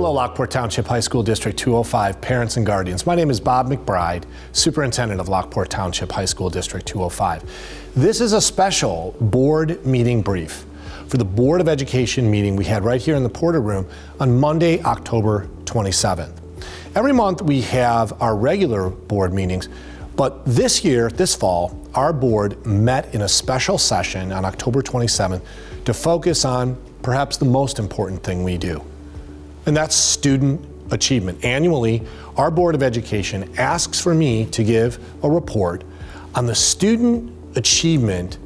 Hello, Lockport Township High School District 205 parents and guardians. My name is Bob McBride, Superintendent of Lockport Township High School District 205. This is a special board meeting brief for the Board of Education meeting we had right here in the Porter Room on Monday, October 27th. Every month we have our regular board meetings, but this year, this fall, our board met in a special session on October 27th to focus on perhaps the most important thing we do, and that's student achievement. Annually, our Board of Education asks for me to give a report on the student achievement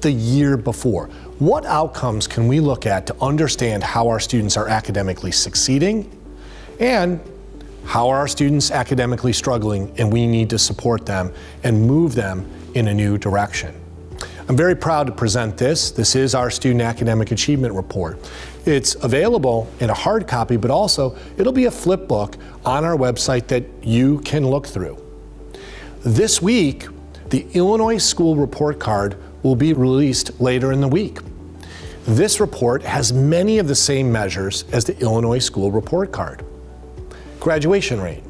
the year before. What outcomes can we look at to understand how our students are academically succeeding and how are our students academically struggling, and we need to support them and move them in a new direction. I'm very proud to present this. This is our Student Academic Achievement Report. It's available in a hard copy, but also it'll be a flip book on our website that you can look through. This week, the Illinois School Report Card will be released later in the week. This report has many of the same measures as the Illinois School Report Card. Graduation rate,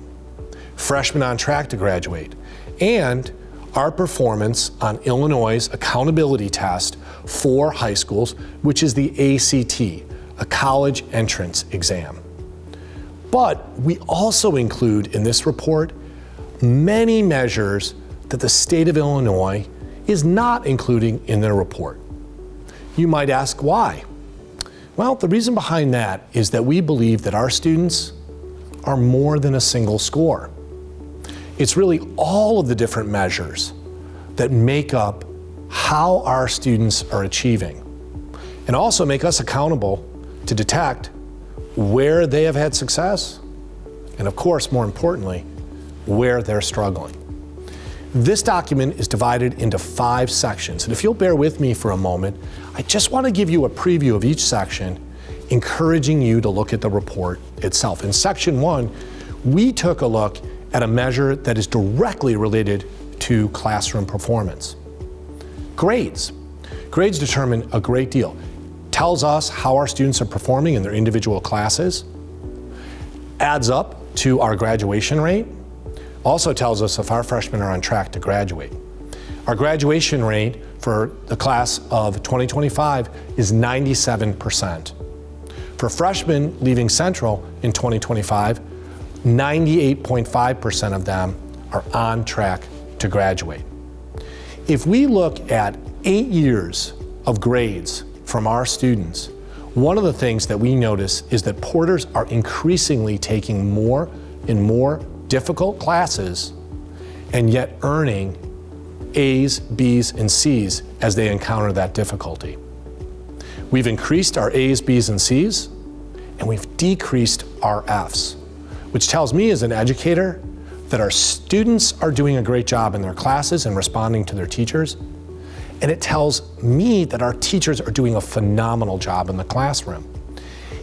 freshmen on track to graduate, and our performance on Illinois' accountability test for high schools, which is the ACT, a college entrance exam. But we also include in this report many measures that the state of Illinois is not including in their report. You might ask why? Well, the reason behind that is that we believe that our students are more than a single score. It's really all of the different measures that make up how our students are achieving and also make us accountable to detect where they have had success and, of course, more importantly, where they're struggling. This document is divided into 5 sections, and if you'll bear with me for a moment, I just want to give you a preview of each section, encouraging you to look at the report itself. In section 1, we took a look at a measure that is directly related to classroom performance. Grades. Grades determine a great deal. Tells us how our students are performing in their individual classes, adds up to our graduation rate, also tells us if our freshmen are on track to graduate. Our graduation rate for the class of 2025 is 97%. For freshmen leaving Central in 2025, 98.5% of them are on track to graduate. If we look at 8 years of grades from our students, one of the things that we notice is that Porters are increasingly taking more and more difficult classes and yet earning A's, B's, and C's as they encounter that difficulty. We've increased our A's, B's, and C's, and we've decreased our F's, which tells me as an educator that our students are doing a great job in their classes and responding to their teachers. And it tells me that our teachers are doing a phenomenal job in the classroom.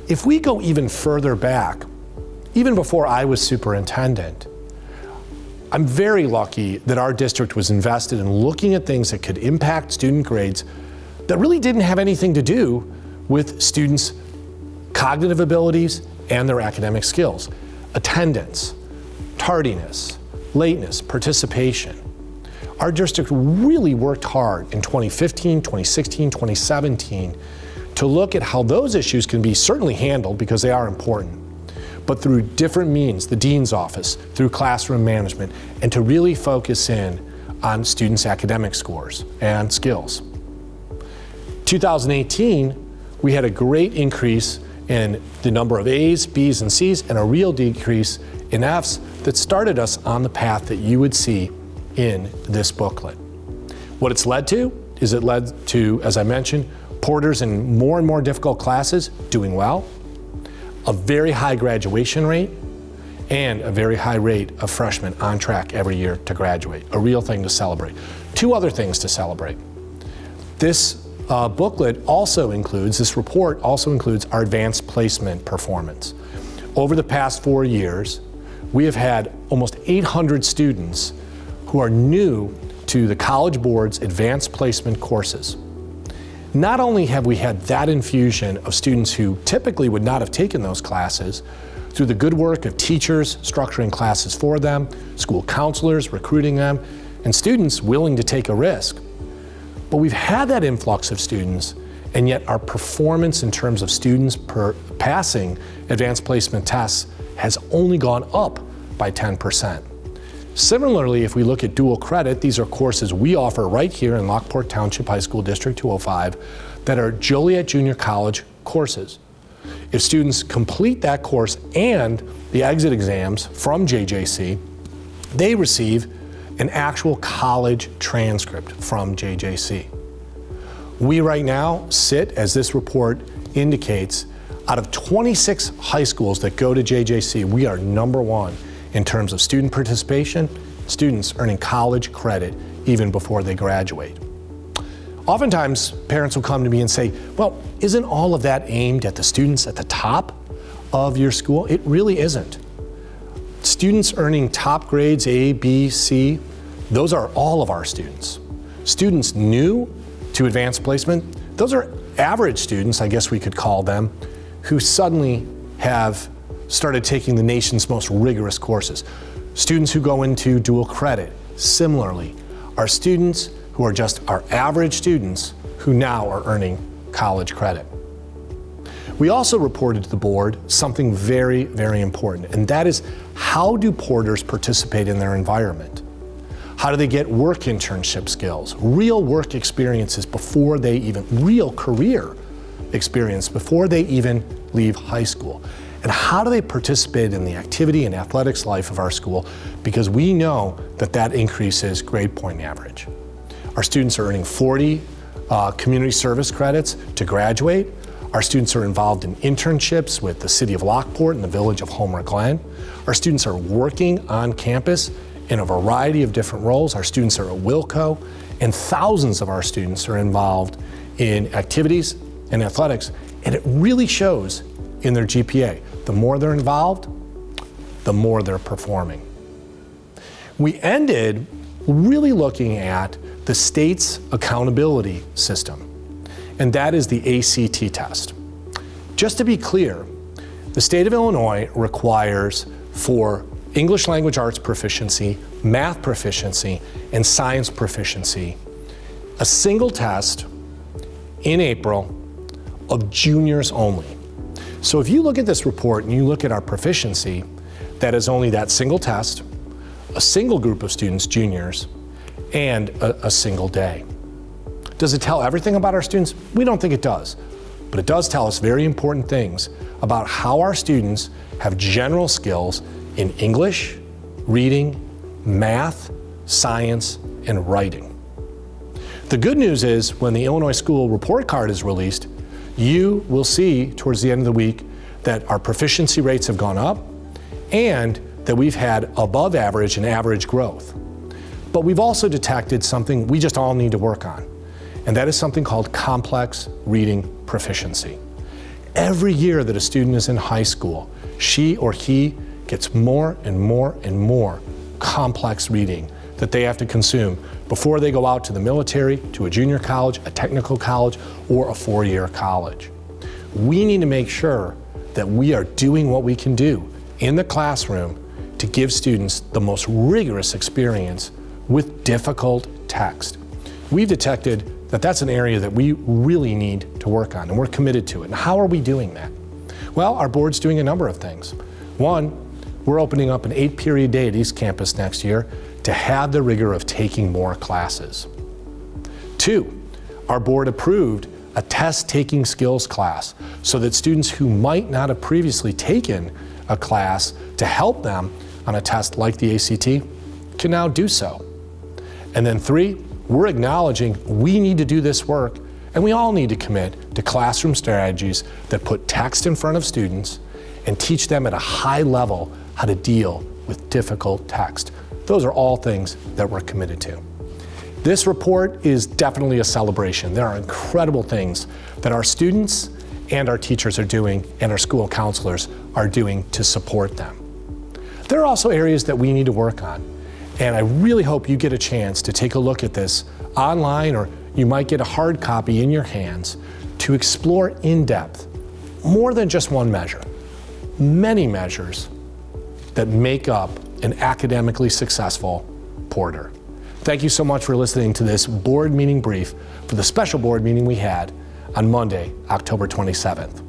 If we go even further back, even before I was superintendent, I'm very lucky that our district was invested in looking at things that could impact student grades that really didn't have anything to do with students' cognitive abilities and their academic skills. Attendance, tardiness, lateness, participation. Our district really worked hard in 2015, 2016, 2017 to look at how those issues can be certainly handled because they are important, but through different means, the dean's office, through classroom management, and to really focus in on students' academic scores and skills. 2018, we had a great increase in the number of A's, B's, and C's, and a real decrease in F's that started us on the path that you would see in this booklet. What it's led to is it led to, as I mentioned, Porters in more and more difficult classes doing well, a very high graduation rate, and a very high rate of freshmen on track every year to graduate, a real thing to celebrate. 2 other things to celebrate. This booklet also includes, this report also includes our advanced placement performance. Over the past 4 years, we have had almost 800 students who are new to the College Board's advanced placement courses. Not only have we had that infusion of students who typically would not have taken those classes, through the good work of teachers structuring classes for them, school counselors recruiting them, and students willing to take a risk. But we've had that influx of students, and yet our performance in terms of students passing advanced placement tests has only gone up by 10%. Similarly, if we look at dual credit, these are courses we offer right here in Lockport Township High School District 205 that are Joliet Junior College courses. If students complete that course and the exit exams from JJC, they receive an actual college transcript from JJC. We right now sit, as this report indicates, out of 26 high schools that go to JJC, we are number one in terms of student participation, students earning college credit even before they graduate. Oftentimes, parents will come to me and say, well, isn't all of that aimed at the students at the top of your school? It really isn't. Students earning top grades A, B, C, those are all of our students. Students new to advanced placement, those are average students, I guess we could call them, who suddenly have started taking the nation's most rigorous courses. Students who go into dual credit, similarly, are students who are just our average students who now are earning college credit. We also reported to the board something very, very important, and that is, how do porters participate in their environment? How do they get work internship skills, real work experiences before they even, real career experience before they even leave high school? And how do they participate in the activity and athletics life of our school? Because we know that that increases grade point average. Our students are earning 40 community service credits to graduate. Our students are involved in internships with the City of Lockport and the Village of Homer Glen. Our students are working on campus in a variety of different roles. Our students are at Wilco, and thousands of our students are involved in activities and athletics, and it really shows in their GPA. The more they're involved, the more they're performing. We ended really looking at the state's accountability system, and that is the ACT test. Just to be clear, the state of Illinois requires for English language arts proficiency, math proficiency, and science proficiency a single test in April of juniors only. So if you look at this report and you look at our proficiency, that is only that single test, a single group of students, juniors, and a single day. Does it tell everything about our students? We don't think it does, but it does tell us very important things about how our students have general skills in English, reading, math, science, and writing. The good news is when the Illinois School Report Card is released, you will see towards the end of the week that our proficiency rates have gone up and that we've had above average and average growth. But we've also detected something we just all need to work on, and that is something called complex reading proficiency. Every year that a student is in high school, she or he gets more and more and more complex reading that they have to consume before they go out to the military, to a junior college, a technical college, or a four-year college. We need to make sure that we are doing what we can do in the classroom to give students the most rigorous experience with difficult text. We've detected that that's an area that we really need to work on, and we're committed to it. And how are we doing that? Well, our board's doing a number of things. One, we're opening up an 8-period day at East Campus next year to have the rigor of taking more classes. Two, our board approved a test-taking skills class so that students who might not have previously taken a class to help them on a test like the ACT can now do so. And then three, we're acknowledging we need to do this work, and we all need to commit to classroom strategies that put text in front of students and teach them at a high level how to deal with difficult text. Those are all things that we're committed to. This report is definitely a celebration. There are incredible things that our students and our teachers are doing and our school counselors are doing to support them. There are also areas that we need to work on, and I really hope you get a chance to take a look at this online, or you might get a hard copy in your hands to explore in depth more than just one measure. many measures that make up an academically successful Porter. Thank you so much for listening to this board meeting brief for the special board meeting we had on Monday, October 27th.